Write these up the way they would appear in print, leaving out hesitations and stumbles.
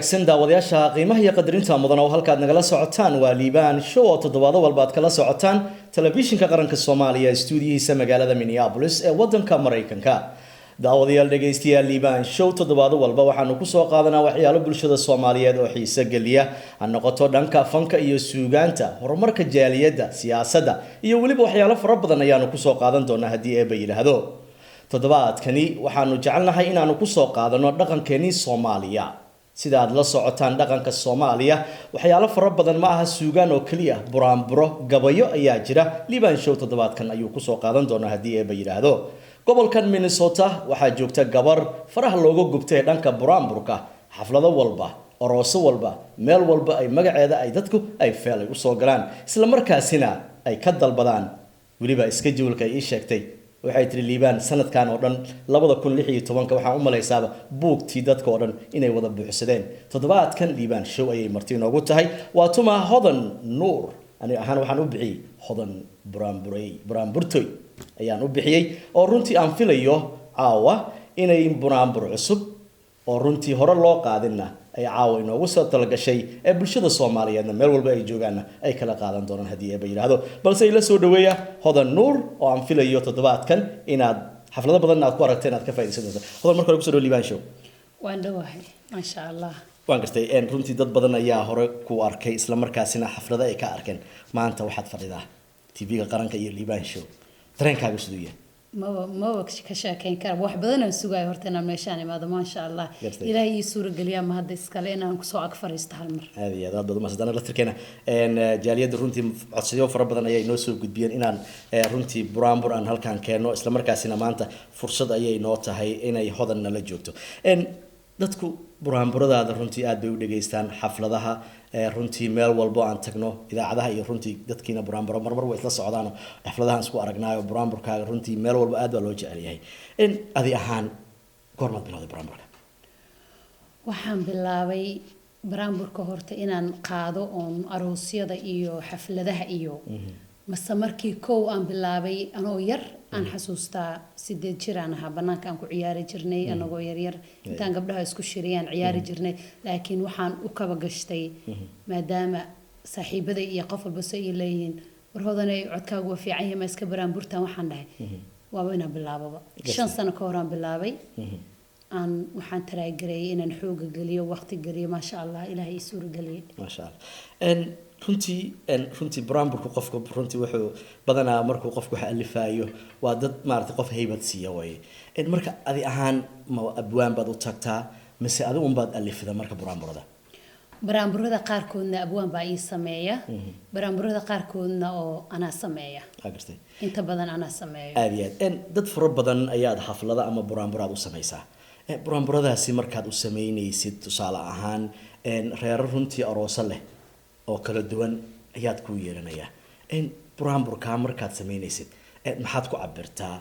wanaagsan daawadayaasha qiimaha iyo qadarinta mudan oo halkaad nagala socotaan waa liibaan show oo toddobaado walba aad kala socotaan telefishinka qaranka Soomaaliya stuudiyihiisa magaalada Minneapolis ee wadanka Mareykanka. daawadayaal dhageystayaal liibaan show toddobaado walba waxaanu ku soo qaadanaa waxyaalo bulshada Soomaaliyeed oo xiiso geliya ha noqoto dhanka fanka iyo suugaanta, horumarka jaaliyadda, siyaasadda iyo waliba waxyaalo fara badan ayaanu ku soo qaadan doonaa haddii ay yiraahdo. toddobaadkani waxaanu jecelnahay inaanu ku soo qaadano dhaqankeennii Soomaaliya. sida aad la socotaan dhaqanka Soomaaliya waxyaalo fara badan ma aha suugaan oo kaliya buraanburo gabayo ayaa jira. liibaan show toddobaadkan ayuu ku soo qaadan doonaa haddii ay yiraahdo. gobolkan Minnesota waxaa joogta gabar faraha looga gubtay dhanka buraanburka, xaflado walba, arooso walba, meel walba ay magaceeda ay dadku ay feelay u soo galaan isla markaasina ay ka dalbadaan. waliba iska jawlka ay sheegtay waxay tiri liibaan sanadkan oo dhan 2016 waxaan u maleysaaba buugtii dadka oo dhan inay wada buuxsadeen. toddobaadkan liibaan show ayay marti inoogu tahay waa tuma Hodan Nuur. ani ahaan waxaan u bixiyay Hodan buraanburtoy ayaan u bixiyay oo runtii aan filayo caawa inay buraanbur cusub oo runtii hore loo qaadina ay caawa inoogu soo talagashay ee bulshada Soomaaliyeedna meel walba ay joogaana ay kala qaadan doonaan haddii ay yiraahdo. balse ila soo dhaweeya Hodan Nuur oo aan filayo toddobaadkan inaad xaflado badan aad ku aragteen aad ka faa'iideysan doonto. Hodan marka lagu soo dhaweeyo liibaan show waan dhawahay masha Allah. waan gartay in runtii dad badan ayaa hore ku arkay isla markaasina xaflada ay ka arkeen. maanta waxaad fadhidaa TV-ga qaranka iyo liibaan show dareenkaaga sidoo yahay? ما وقت كشاكين كار واحد بدنا نسوقه هرتنا مشان ما شاء الله إلهي يسور قليا ما هذا إسكالينا نكسو أكثر يستحمر هذه هذا بدو ما صدقنا لا تركنا إن جالية رونتي عصيو فربنا أي نوسو قد بين إن رونتي برامبر أن هل كان كانوا إسلام مركزنا ما أنت فرصة أي نوتة هاي إن أي هذا نلجوكتو إن dadku buraanburada runtii aad bay u dhageystaan xafladaha runtii meel walba aan tagno idaacadaha iyo runtii dadkiina buraanburo marmar way isla socdaan xafladahan isku aragnaayo buraanburkaaga runtii meel walba aad baa loo jecel yahay. in adi ahaan goormaad bilowday buraanburka? waxaan bilaabay buraanburka horta inaan qaado oon aroosyada iyo xafladaha iyo mase markii kow aan bilaabay anoo yar aan xasuustaa 8 jir aan ahaa banaanka aan ku ciyaari jirnay anagoo yar yar intaan gabdhaha isku shiriyaan ciyaari jirnay laakiin waxaan u kaba gashtay maadaama saaxiibada iyo qof walba soo ileeyeen war Hodanay codkaagu waa fiican yahay ma iska buraanburtaan waxaan dhahay waa inaan bilaababa 5 sano ka hor aan bilaabay aan waxaan taraagaray inaan xoog galiyo waqti galiyo ma sha Allah ilaahay isuur galiyo ma sha Allah. runtii buraanburku qofku runtii wuxuu badanaa markuu qofku wax alifaayo waa dad maartay qof haybad siiya way in marka adi ahaan ma abwaan baad u tagtaa mise adigu un baad alifida marka buraanburada qaarkoodna abwaan baa ii sameeya buraanburada qaarkoodna oo anaa sameeya agartay inta badan anaa sameeyo aad in dad fara badan ayaad xaflada ama buraanburada u sameeysaa. buraanburadaasi markaad u sameynaysid tusaale ahaan reer runtii aroosa leh oo kala duwan ayaad ku yeelanaya in buraanburka markaad sameynaysid maxaad ku cabirtaa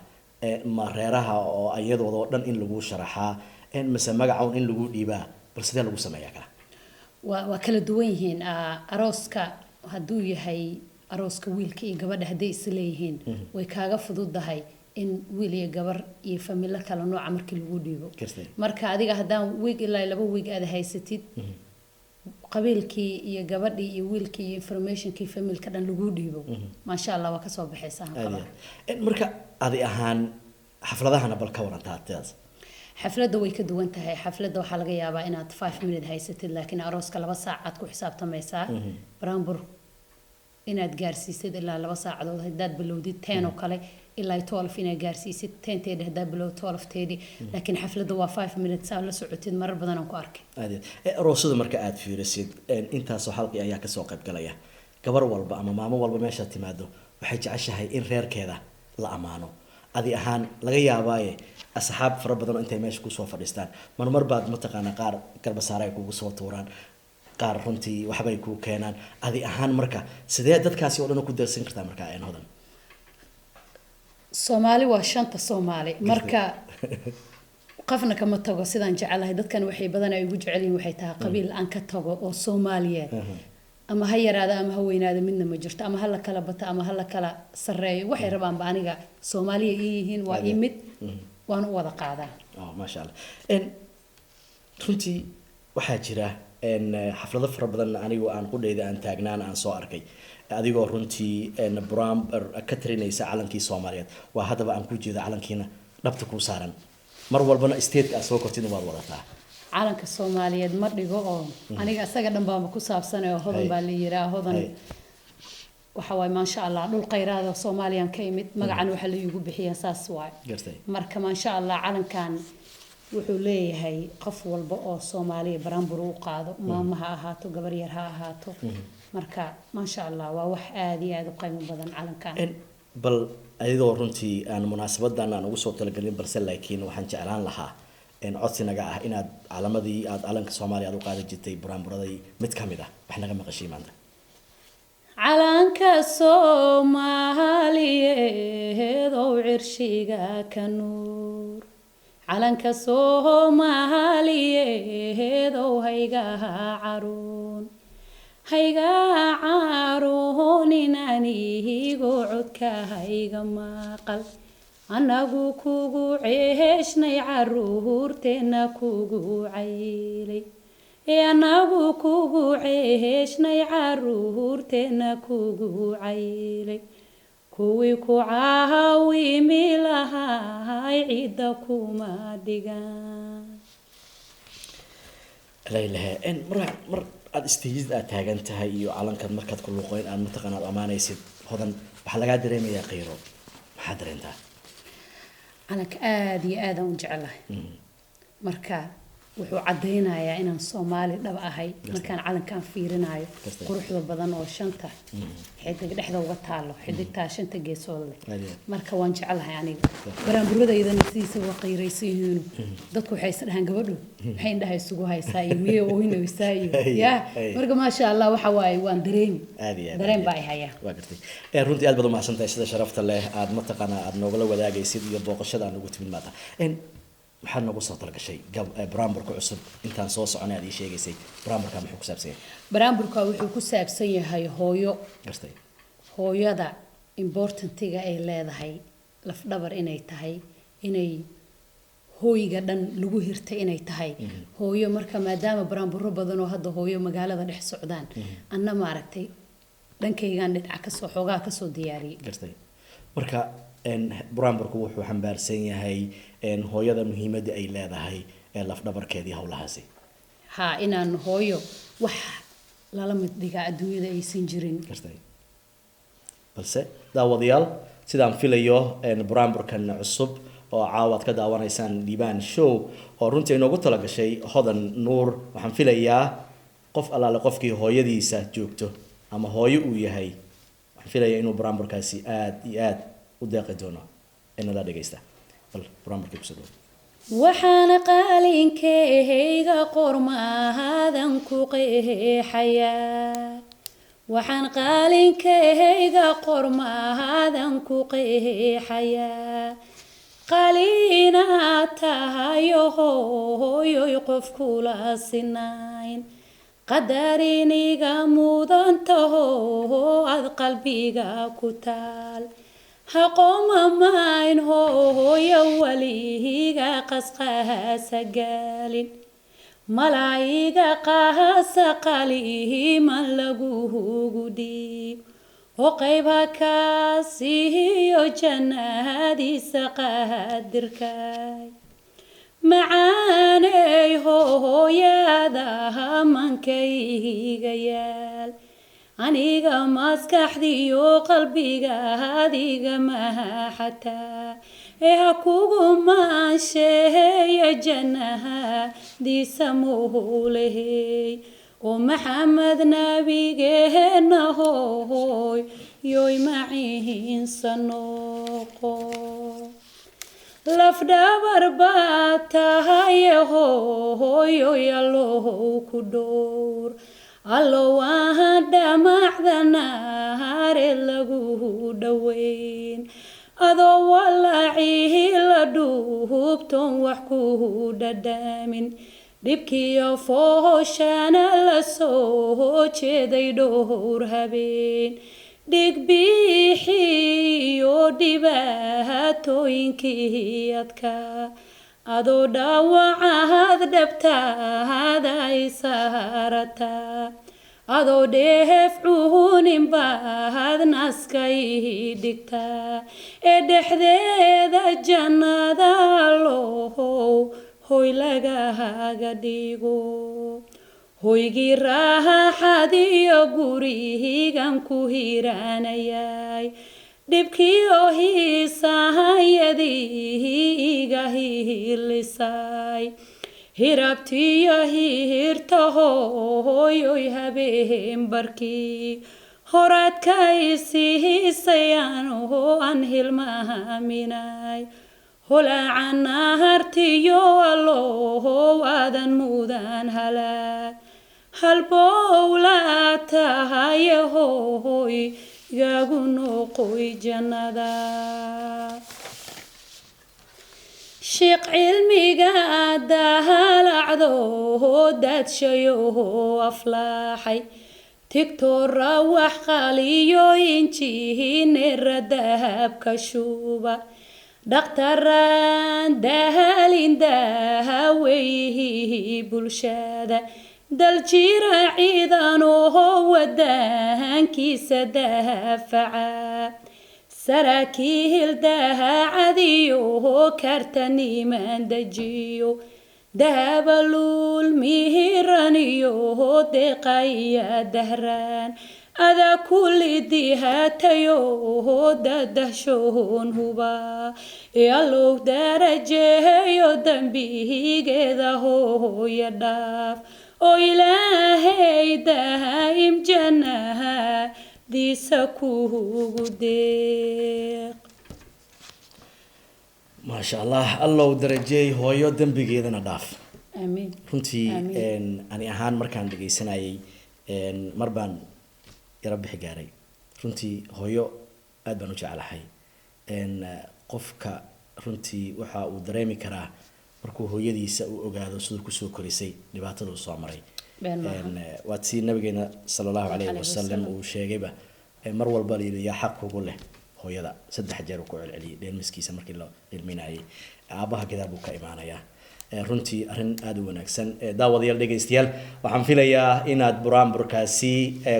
ma reeraha oo ayadooda oo dhan in lagu sharaxaa mise magacoon in lagu dhiibaa bal sidee lagu sameeyaa kala waa kala duwan yihiin arooska hadduu yahay arooska wiilka iyo gabadha hadday isleeyihiin way kaaga fududahay in wiil iyo gabar iyo familo kala nooc markii lagu dhiibo marka adiga haddaan week ilaa 2 week aad haysatid qabiilkii iyo gabadhii iyo wiilkii iyo informationkii familka dhan lagu dhiibo ma sha Allah waa ka soo baxaysaa qaba marka adi ahaan xafladahana bal ka warantaa taas xafladda way ka duwan tahay xafladda waxa laga yaabaa inaad 5 minutes haysatid laakiin arooska 2 saacaad ku xisaabtamaysaa buraanbur inaad gaarsiisid ilaa 2 saacadood haddaad bilowdid 10 oo kale ilaa 12 inaad gaarsiisid 10 teed haddaad bilowd 12 teedi laakiin xafladda waa 5 minutes aan la socotid marar badan aan ku arkay aroosada marka aad fiirisid intaas oo halkii ayaa ka soo qayb galaya gabar walba ama maamo walba meesha timaado waxay jeceshahay in reerkeeda la amaano. adi ahaan laga yaabaaye asxaab fara badan intay meesha ku soo fadhiistaan marmar baad mataqaana qaar garbasaar ay kugu soo tuuraan qaar runtii waxbay ku keenaan. adi ahaan marka sidee dadkaasi oo dhan ku darsan kartaa marka ay Hodan? Soomaali waa shanta Soomaali marka qafna kama tago sidaan jecelahay dadkan waxay badan ay ugu jecelyihiin waxay tahay qabiil aan ka tago oo Soomaaliyeed ama ha yaraada ama ha weynaada midna ma jirto ama ha la kala bata ama ha la kala sareeyo waxay rabaan ba aniga Soomaaliya yihiin waa imid waan u wada qaadaa ma sha Allah. runtii waxaa jira xaflado fara badan anigu aan qudhayda aan taagnaan aan soo arkay adigoo runtii brown ka tarinaysa calankii Soomaaliyeed waa hadaba aan ku jeedo calankiina dhabta ku saaran mar walbana state ka soo kortin waad wadataa calanka Soomaaliyeed ma dhigo oo aniga asaga dhan baa ku saabsanay oo hodan baa la yiraahdo hodan waxa way ma sha Allah dhul khayraad Soomaaliyan ka imid magacan waxa la igu bixiyaa saas waay marka ma sha Allah calankan wuxuu leeyahay qof walba oo Soomaaliya baraanbur u qaado maama ha ahaato gabar yar ha ahaato marka ma sha Allah waa wax aad iyo aad u qiimo badan calankan bal ayadoo runtii aan munaasabadan aan ugu soo talagalin balse laakiin waxaan jeclaan lahaa codsinaga ah inaad calamadii aad calanka Soomaaliya aad u qaadi jirtay baraanburaday mid kamid ah wax naga maqashay maanta calanka Soomaaliyeed oo cirshiga ka nuur calanka Soomaaliyeed oo hayga caruun inanigu codka hayga maqal anagu kugu ceeshnay caruurteena kugu caylay anagu kugu ceeshnay caruurteena kugu caylay kuwii ku caawimi lahaa cida kuma dhigan leeyahay mar aad istiijid aad taagan tahay iyo calankan markaad ku luqoyn aad mataqaanaad amaanaysid hodan waxa laga dareemayaa qeyro maxaa dareentaa calanka aad iyo aad aan u jecelahay marka wuxuu cadeynayaa inaan Soomaali dhab ahay markaan calankan fiirinayo quruxda badan oo shanta xidig dhexda uga taalo xidigta shanta geesood leh marka waan jecelahay aniga baraanburadayda nasiisa waa qeyraysiin dadku waxay isdhahan gabadhu waxay indhahay isugu haysaa iyo miyo ooynaysaa iyo marka ma sha Allah waxa waay waan dareen baa hayaa waa gartay runtii aad baad u mahadsantahay sida sharafta leh aad mataqaanaa aad noogala wadaagaysid iyo booqashada aan ugu timid maanta waxaan nagu soo talagashay baraanburka cusub intaan soo soconay aad ii sheegaysay baraanburka muxuu ku saabsan yahay baraanburka wuxuu ku saabsan yahay hooyo gartay hooyada importantiga ay leedahay laf dhabar inay tahay inay hooyiga dhan lagu hirtay inay tahay hooyo marka maadaama baraanburo badan oo hadda hooyo magaalada dhex socdaan anna ma aragtay dhankaygaan dhinac ka soo xoogaa ka soo diyaariyay gartay marka baraanburku wuxuu xambaarsan yahay hooyada muhiimadda ay leedahay laf dhabarkeedii hawlahaasi ha inaan hooyo wax lala mid dhiga adduunyada aysan jirin gartay balse daawadayaal sidaan filayo baraanburkan cusub oo caawaad ka daawanaysaan Liibaan Show oo runtii inoogu talagashay hodan nuur waxaan filayaa qof allaale qofkii hooyadiisa joogto ama hooyo uu yahay waxaan filayaa inuu baraanburkaasi aad iyo aad u deeqi doono inala dhageysta bal baraanburka ku soo waxaan qaalinkeyga qormaadan ku qeexayaa waxaan qaalinkeyga qormaadan ku qeexayaa qalina tahayo hooyoy qof kula sinayn qadariniga mudantaho ad qalbiga ku taal haqoma mayn hooyo waliga qasqaasa galin malaayiga qaasa qaliman lagugu dhiib oo qayba kaasiyo jannadiisa qaadirkay macaaney hooyada mankayga yaal aniga maskaxdiyo qalbiga adiga maxataa ha kugu maansheeya jannadiisa muulehey oo maxamed nabigeena hooy yoy maciinsa noqo laf dhabar baa tahay hooyoy allow ku dhowr allo waan dhamacdanaare lagu dhaweyn adoo walaaci la dhuubton wax ku dhadhamin dhibkiyo fooshana la soo jeeday dhowr habeen dhigbiixiyo dhibaatooyinkii adkaa adoo dhaawacaad dhabtaada ay saarataa adoo dheef cuhunin baad naska ii dhigtaa ee dhexdeeda jannada allow hoy lagaga dhigo hoygii raaxadiyo gurigan ku hiranayay dhibkii oo hiisahayadiiga hiilisay hirabtiyo hiirtahoyoy habeen barkii horaadkaisihisayaan aan hilmaaminay holacana hartiyo allow aadan mudan halaag halbowlaa tahaye hoy igagu noqoy jannada sheekh cilmiga dahalacdo daadshayo aflaaxay tigtora wax qaliyo injineera dahabka shuba dhaqtaraan dahalin dahaweeyihii bulshada daljira ciidan oo wadaankiisa dafaca saraakiil daacadiyo kartaniman dajiyo dahabaluul mihiraniyo deeqaya dahraan ada kulli dihaatayo dadahshoon huba allow darajeeyo dambigeeda hooya dhaaf oo ilaahay daa'im jannaha diisa kuugu deeq maasha allah allow darajeey hooyo dembigeedana dhaaf amiin runtii ani ahaan markaan dhageysanayay mar baan yara bixi gaaray runtii hooyo aad baan u jeclahay qofka runtii waxa uu dareemi karaa markuu hooyadiisa uu ogaado siduu kusoo korisay dhibaatada uu soo maray waad si nabigeena sallallahu alayhi wasallam uu sheegayba mar walba yaa xaq ugu leh hooyada 3 jeer ku celceliyay dheelmiskiisa markii la ilminayay aabaha gadaal buu ka imaanayaa runtii arrin aad u wanaagsan daawadayaal dhageystayaal waxaan filayaa inaad buraanburkaasi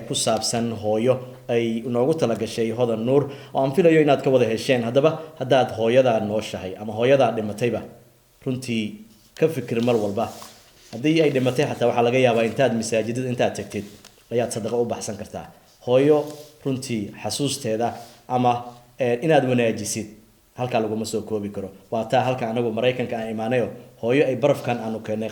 ku saabsan hooyo ay noogu talagashay Hodan Nuur oo aan filayo inaad ka wada hesheen haddaba haddaad hooyada nooshahay ama hooyada dhimatayba runtii ka fikir mar walba haddii ay dhimatay xataa waxaa laga yaabaa intaad masaajidada intaad tagtid ayaad sadaqa u baxsan kartaa hooyo runtii xasuusteeda ama inaad wanaajisid halka laguma soo koobi karo waa taa halka anagu Mareykanka aan imaanayo hooyo ay barafkan aanu keenay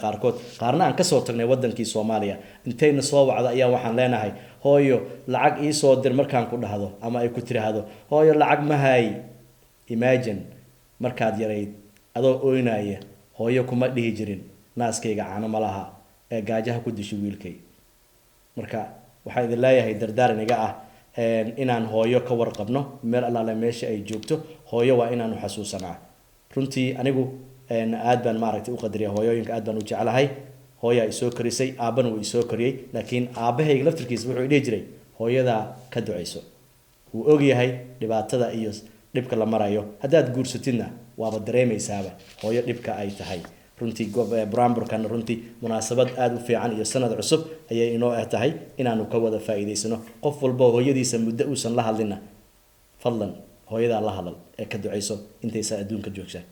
qaarna aan ka soo tagnay wadankii Soomaaliya intayna soo wacda ayaa waxaan leenahay hooyo lacag ii soo dir markaan ku dhahdo ama ay ku tiraahdo hooyo lacag ma hay imagine markaad yarayd adoo ooynaya hooyo kuma dhihi jirin naaskayga caano malaha ee gaajaha ku dishay wiilkay marka waxaan idin leeyahay dardaaraniga ah inaan hooyo ka warqabno meel allaale meesha ay joogto hooyo waa inaanu xasuusanaa runtii anigu aad baan maaragtay u qadariya hooyooyinka aad baan u jecelahay hooya ay soo korisay aabana uu soo koriyay laakiin aabahayga laftirkiisa wuxuu dhihi jiray hooyada ka duceyso uu og yahay dhibaatada iyo dhibka la marayo haddaad guursatidna waaba dareemaysaaba hooyo dhibka ay tahay runtii buraanburkan runtii munaasabad aad u fiican iyo sanad cusub ayay inoo tahay inaanu ka wada faa'iideysano qof walba hooyadiisa muddo uusan la hadlina fadlan hooyada la hadal ee ka duceyso intaysa adduunka joogsan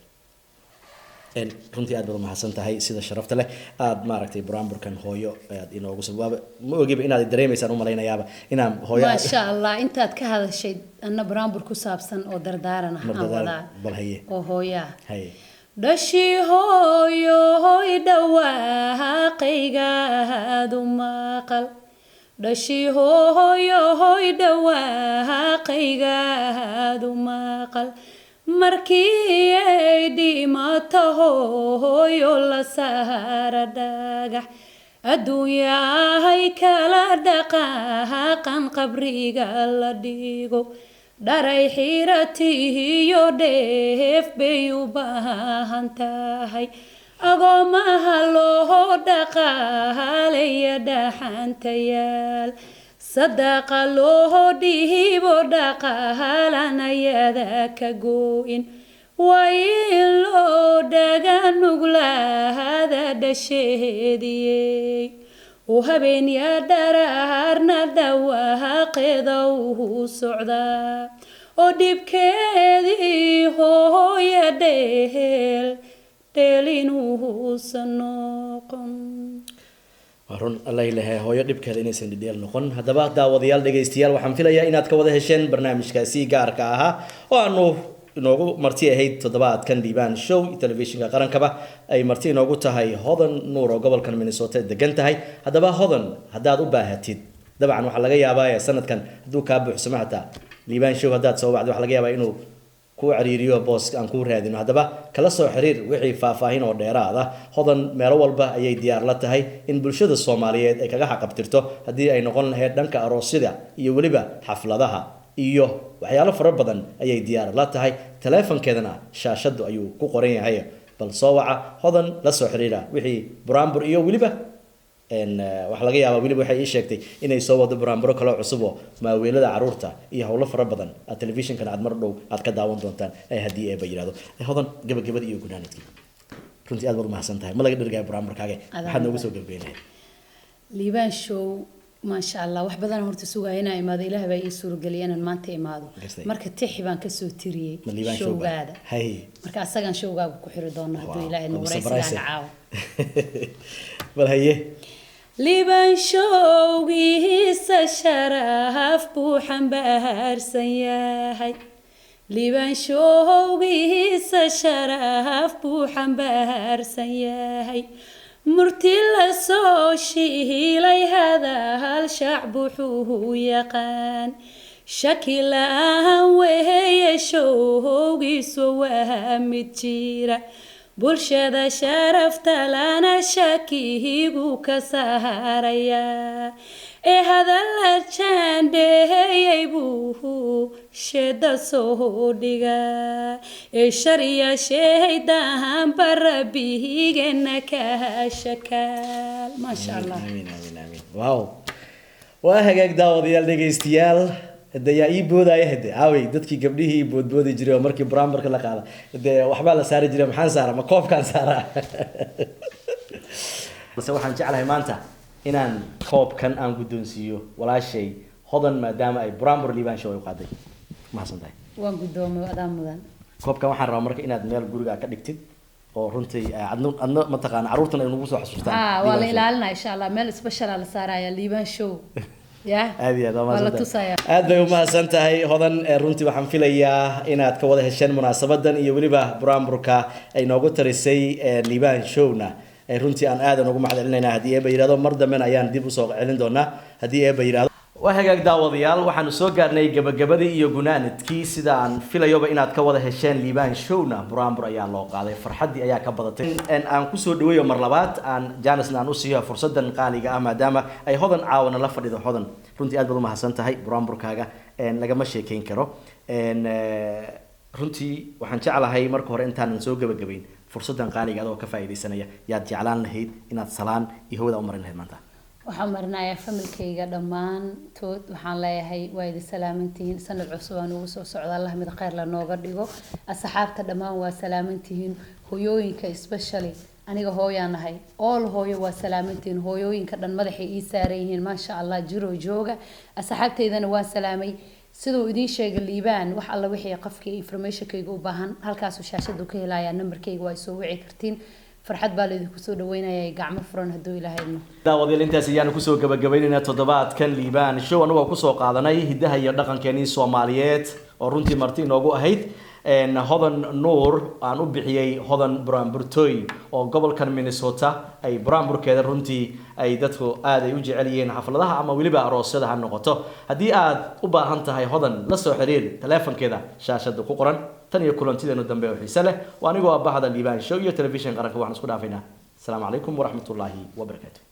runtii aad baad mahadsan tahay sida sharafta leh aad maaragtay buraanburkan hooyo aad inoogu sababa ma ogiba inaad dareemeysaan u malaynayaaba inaan hooyo ma sha Allah intaad ka hadashay anna buraanbur ku saabsan oo dardaaran ah aan wadaa bal haye oo hooya haye dhashi hooyo hoy dhawaaqaygaadu maqal dhashi hooyo hoy dhawaaqaygaadu maqal markii ay dhimato hooyo la saara dhagax adduunyahay kala dhaqaaqan qabriga la dhigo dharay xiratiyo dheef bay u baahan tahay agoomaha loo dhaqaalaya dhaxantayaal sadaqa loo dhihibo dhaqaalanayada ka gooyin waylo dhagan uglaada dhasheediyey oo habeen yaa dharaarna dhawaaqeeda uu socdaa oo dhibkeedii hooya dheelinuusan noqon run alla ilaahay hooyo dhibkeeda inaysan dhidheel noqon haddaba daawadayaal dhegaystayaal waxaan filayaa inaad ka wada hesheen barnaamijkaasi gaarka ahaa oo aanu inoogu marti ahayd toddobaadkan liibaan show telefishinka qarankaba ay marti inoogu tahay hodan nuur oo gobolkan minnesota degan tahay haddaba hodan haddaad u baahatid dabcan waxaa laga yaabaa sanadkan hadduu kaa buuxsamo hataa liibaan show haddaad soo wacdo waxaa laga yaabaa inuu ku cariiriyo boos aan ku raadino haddaba kala soo xiriir wixii faahfaahin oo dheeraad ah hodan meelo walba ayay diyaar la tahay in bulshada Soomaaliyeed ay kaga xaqabtirto haddii ay noqon lahayd dhanka aroosyada iyo waliba xafladaha iyo waxyaalo fara badan ayay diyaar la tahay teleefankeedana shaashadu ayuu ku qoran yahay bal soo waca hodan la soo xiriira wixii buraanbur iyo waliba wax laga yaabaa waliba waxay ii sheegtay inay soo wado buraanburo kale cusub oo maaweelada caruurta iyo hawlo fara badan aad telefishinkan aad mar dhow aad ka daawan doontaan ay haddii eeba yiraahdo hodan gabagabada iyo gunaanadkii runtii aad baad mahadsan tahay ma laga dhirgaya buraanburkaaga waxaad noogu soo gabagabeynaya liibaan show ما شاء الله wax badan horta sugaayna imaado ilaahay baa ii suurageliyay inaan maanta imaado marka tixi baan ka soo tiriyay showgaada hay marka asagan showgaaga ku xiri doona haduu ilaahay nagu raysiga caaw bal haye liibaan showgiisa sharaf buu xambaarsan yahay liibaan showgiisa sharaf buu xambaarsan yahay مرتي لسوشي لي هذا الشعب حوه يقان شكل وهي شوقي سواها متجيرة بلشة شرفت لنا شكيه كسهريا إيه هذا الجان بيبوه شد صوديغا إيه شريا شهيدان بربيه إنك شكال ما شاء الله آمين آمين آمين واو وهاجك داود يال دقيستيال يا إيبود أيهد عاوي دتكي قبليه إيبود بود يجري ومركي برامبر كلا قاله وحبالة سار يجري محن سارة ما كوف كان سارة بس هو حنجعلها مانتا inaan koobkan aan guddoonsiiyo walaashay hodan maadaama ay buraanbur liibaan show ay qaaday mahadsantahay waan guddoomo adaan mudan koobkan waxaan rabaa marka inaad meel guriga ka dhigtid oo runtii adna ma taqaan caruurtan ay nagu soo xasuustaan waa la ilaalinaa insha Allah meel special la saaraya liibaan show ya aad bay u mahadsan tahay hodan runtii waxaan filayaa inaad ka wada hesheen munaasabadan iyo waliba buraanburka ay noogu tarisay liibaan showna runtii aan aadan ugu mahadcelinaynaa haddii eeba yiraahdo mar dambe ayaan dib u soo celin doonaa haddii eeba yiraahdo waa hagaag daawadayaal waxaanu soo gaarnay gabagabadii iyo gunaanadkii sida aan filayoba inaad ka wada hesheen liibaan showna buraanbur ayaa loo qaaday farxaddii ayaa ka badatay aan ku soo dhaweeyo mar labaad aan jaanisna aan u siiyo fursadan qaaliga ah maadaama ay hodan caawana la fadhido hodan runtii aad baad u mahadsan tahay buraanburkaaga lagama sheekayn karo runtii waxaan jeclahay marka hore intaanan soo gabagabayn fursadan qaaliga adoo ka faa'iideysanaya yaad jeclaan lahayd inaad salaan iyo hawada u marin lahayd maanta waxaan marinayaa familkayga dhammaan tood waxaan leeyahay waa idin salaamantihiin sanad cusub aan ugu soo socdo Allah mid khayr la nooga dhigo asxaabta dhammaan waa salaamantihiin hooyooyinka especially aniga hooyanahay all hooyo waa salaamantihiin hooyooyinka dhan madaxay ii saaran yihiin ma sha Allah jiro jooga asxaabteydana waa salaamay sidoo idin sheegay liibaan wax alla wixii qofkii information-kayga u baahan halkaas shaashadu ka helaya numberkayga waa soo wici kartiin farxad baa leedinku soo dhaweynaya gacmo furan haduu ilaahayno daawadeel intaas ayaan ku soo gabagabaynayna toddobaadkan liibaan show anagu ku soo qaadanay hidaha iyo dhaqankeennii Soomaaliyeed oo runtii marti inoogu ahayd hodan nuur aan u bixiyay hodan buraanburtooy oo gobolkan Minnesota ay buraanburkeeda runtii ay dadku aad ay u jecel yihiin xafladaha ama waliba aroosyada ha noqoto haddii aad u baahan tahay hodan la soo xiriir teleefankeeda shaashada ku qoran tan iyo kulantideenu dambe oo xiiso leh waa anigoo aabahada liibaan show iyo television qaranka waxaan isku dhaafaynaa assalaamu calaykum waraxmatullaahi wabarakaatuh